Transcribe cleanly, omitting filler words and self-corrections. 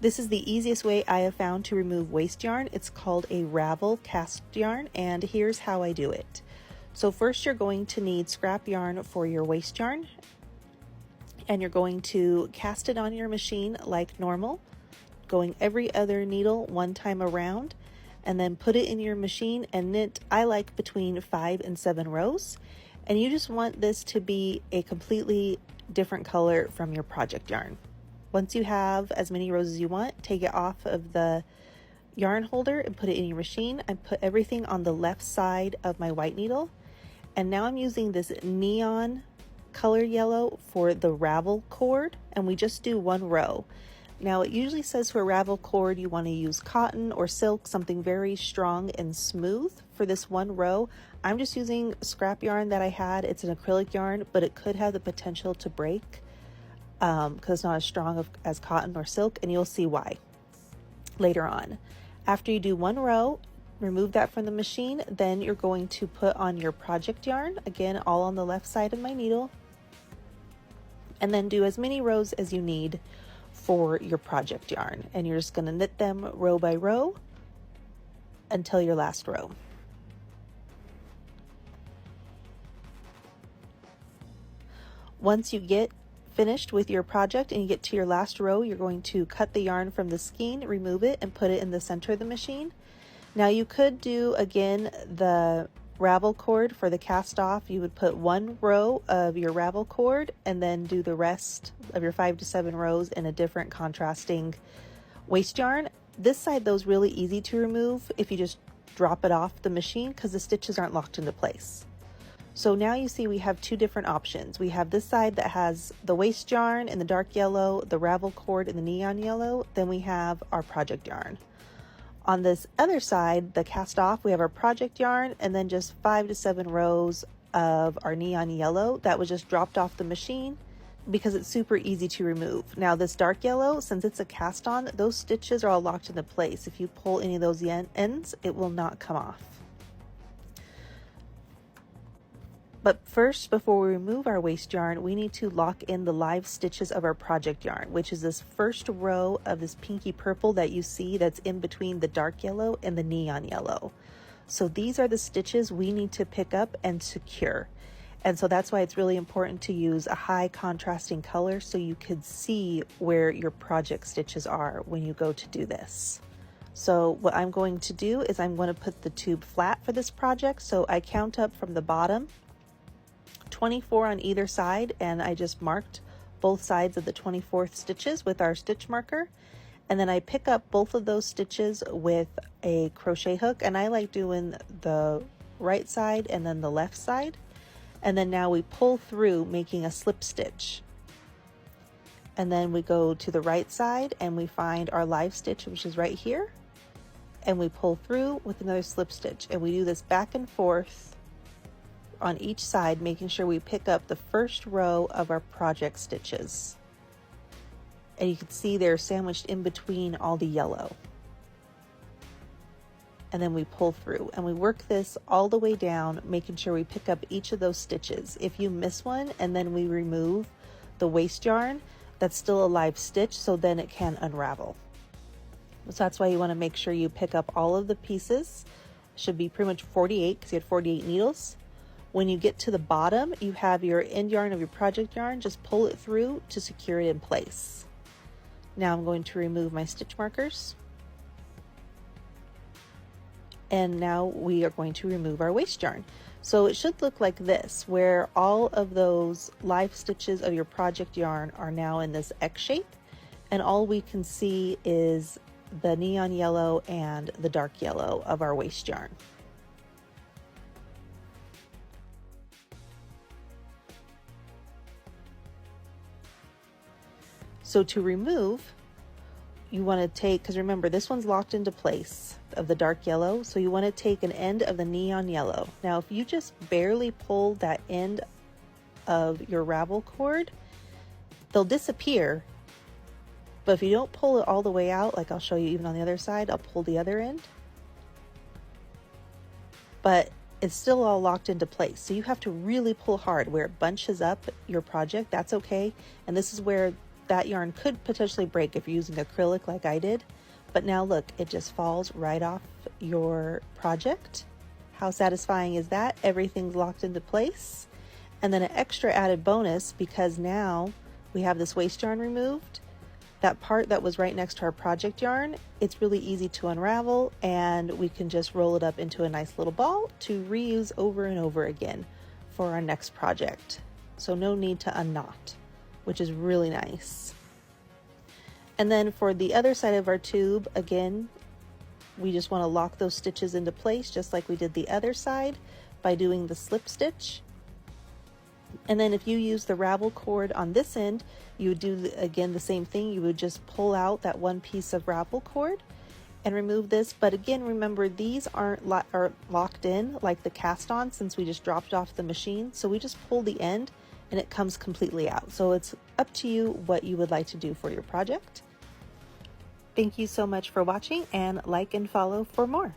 This is the easiest way I have found to remove waste yarn. It's called a Ravel cast yarn, and here's how I do it. So first you're going to need scrap yarn for your waste yarn, and you're going to cast it on your machine like normal, going every other needle one time around, and then put it in your machine and knit, I like between 5 and 7 rows. And you just want this to be a completely different color from your project yarn. Once you have as many rows as you want, take it off of the yarn holder and put it in your machine. I put everything on the left side of my white needle. And now I'm using this neon color yellow for the Ravel cord, and we just do 1 row. Now it usually says for a Ravel cord you want to use cotton or silk, something very strong and smooth. For this 1 row, I'm just using scrap yarn that I had. It's an acrylic yarn, but it could have the potential to break because it's not as strong as cotton or silk, and you'll see why later on. After you do 1 row, remove that from the machine, then you're going to put on your project yarn, again all on the left side of my needle, and then do as many rows as you need for your project yarn, and you're just going to knit them row by row until your last row. Once you get finished with your project and you get to your last row, you're going to cut the yarn from the skein, remove it, and put it in the center of the machine. Now you could do again the Ravel cord for the cast off. You would put 1 row of your Ravel cord and then do the rest of your 5 to 7 rows in a different contrasting waste yarn. This side though is really easy to remove if you just drop it off the machine because the stitches aren't locked into place. So now you see we have 2 different options. We have this side that has the waste yarn in the dark yellow, the Ravel cord in the neon yellow, then we have our project yarn. On this other side, the cast off, we have our project yarn and then just 5 to 7 rows of our neon yellow that was just dropped off the machine because it's super easy to remove. Now this dark yellow, since it's a cast on, those stitches are all locked into place. If you pull any of those ends, it will not come off. But first, before we remove our waste yarn, we need to lock in the live stitches of our project yarn, which is this first row of this pinky purple that you see that's in between the dark yellow and the neon yellow. So these are the stitches we need to pick up and secure. And so that's why it's really important to use a high contrasting color so you could see where your project stitches are when you go to do this. So what I'm going to do is I'm going to put the tube flat for this project. So I count up from the bottom, 24 on either side, and I just marked both sides of the 24th stitches with our stitch marker, and then I pick up both of those stitches with a crochet hook, and I like doing the right side and then the left side, and then now we pull through making a slip stitch, and then we go to the right side and we find our live stitch, which is right here, and we pull through with another slip stitch, and we do this back and forth on each side, making sure we pick up the first row of our project stitches. And you can see they're sandwiched in between all the yellow. And then we pull through and we work this all the way down, making sure we pick up each of those stitches. If you miss one and then we remove the waste yarn, that's still a live stitch, so then it can unravel. So that's why you want to make sure you pick up all of the pieces. Should be pretty much 48 because you had 48 needles. When you get to the bottom, you have your end yarn of your project yarn, just pull it through to secure it in place. Now I'm going to remove my stitch markers. And now we are going to remove our waste yarn. So it should look like this, where all of those live stitches of your project yarn are now in this X shape, and all we can see is the neon yellow and the dark yellow of our waste yarn. So to remove, you want to take, because remember this one's locked into place of the dark yellow, so you want to take an end of the neon yellow. Now if you just barely pull that end of your Ravel cord, they'll disappear, but if you don't pull it all the way out, like I'll show you even on the other side, I'll pull the other end, but it's still all locked into place. So you have to really pull hard where it bunches up your project. That's okay. And this is where that yarn could potentially break if you're using acrylic like I did. But now look, it just falls right off your project. How satisfying is that? Everything's locked into place. And then an extra added bonus, because now we have this waste yarn removed, that part that was right next to our project yarn, it's really easy to unravel, and we can just roll it up into a nice little ball to reuse over and over again for our next project. So no need to unknot, which is really nice. And then for the other side of our tube, again, we just want to lock those stitches into place just like we did the other side by doing the slip stitch. And then if you use the Ravel cord on this end, you would do again the same thing. You would just pull out that one piece of Ravel cord and remove this. But again, remember, these aren't locked in like the cast on, since we just dropped off the machine. So we just pull the end and it comes completely out. So it's up to you what you would like to do for your project. Thank you so much for watching, and like and follow for more.